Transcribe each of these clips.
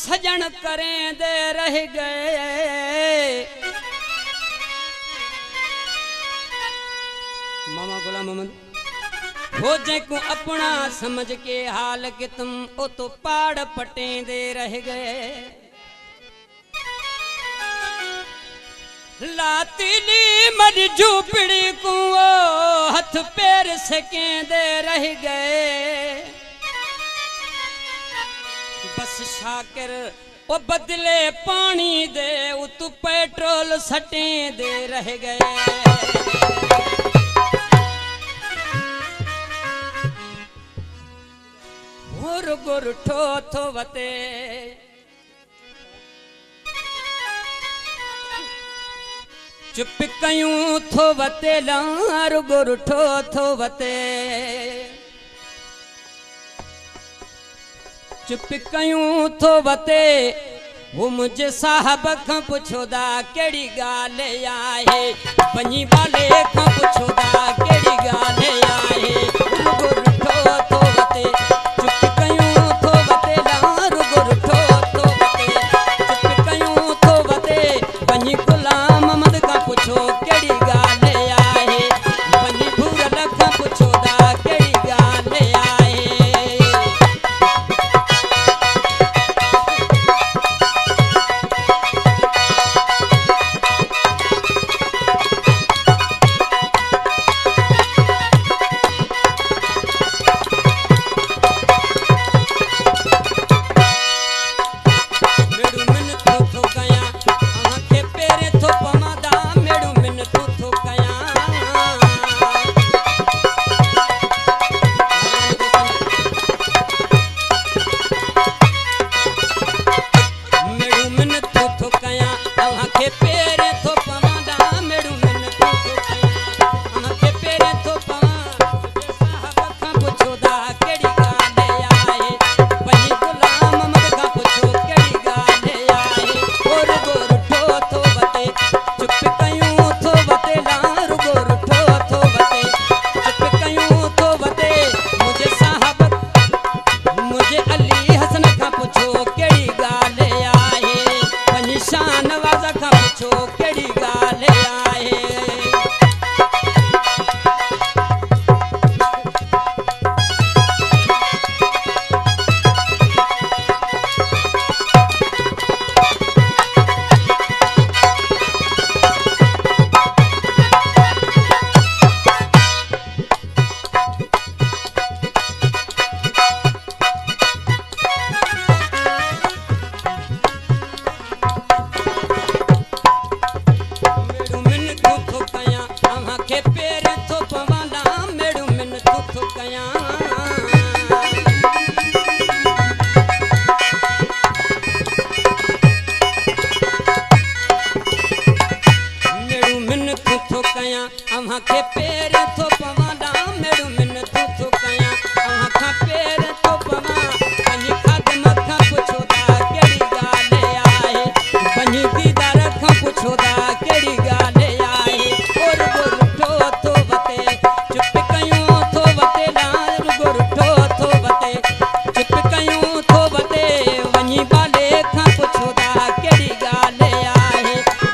सजन करें दे रह गए। मामा गुलाम मोहम्मद हो जैको अपना समझ के हाल के तुम ओ तो पाड़ पटे दे रह गए। लातीली मर झूपड़ी को हथ पैर सके दे रह गए। बस शाकिर ओ बदले पानी दे उ तू पेट्रोल सटे दे रह गए। गुर ठो थो वते चुप कयूं थो वते लार गुर ठो थो वते चुप कयूं थो वते वो मुझे साहब खां पुछोदा केड़ी गाल आहे बनी वाले खां पुछोदा केड़ी गाल आहे गुर ठो थो वते चुप कयूं थो वते लार गुर ठो थो वते चुप कयूं थो वते बनी गुलाम मोहम्मद खां पुछो केड़ी गाल आहे बनी भूरल खां पुछोदा केड़ी गाल आहे।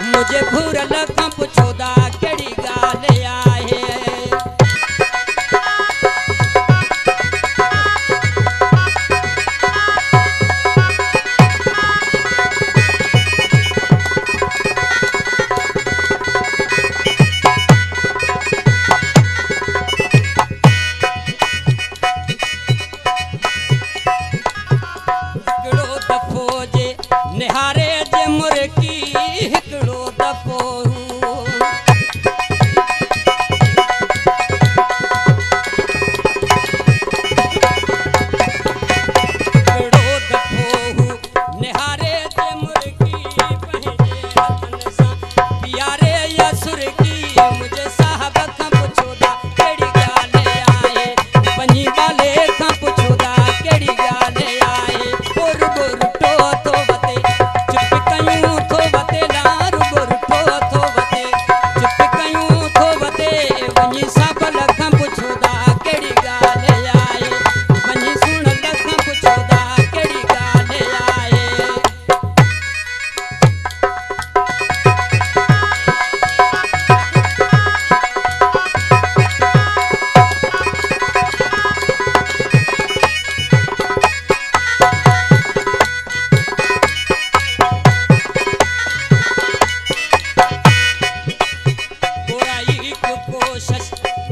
मुझे भूरल खां पुछोदा केड़ी गाल आहे।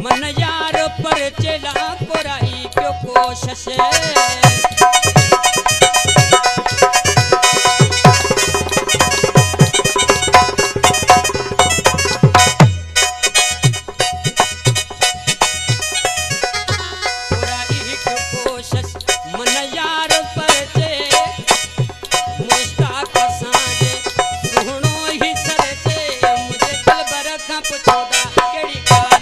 मन यार पर चेला कोराई क्यों कोशिश कोराई क्यों कोशिश मन यार पर चे मुश्ताक सांजे सुनो ही सरचे मुझे दिल भर खां पुछोदा केड़ी ॻाल्हि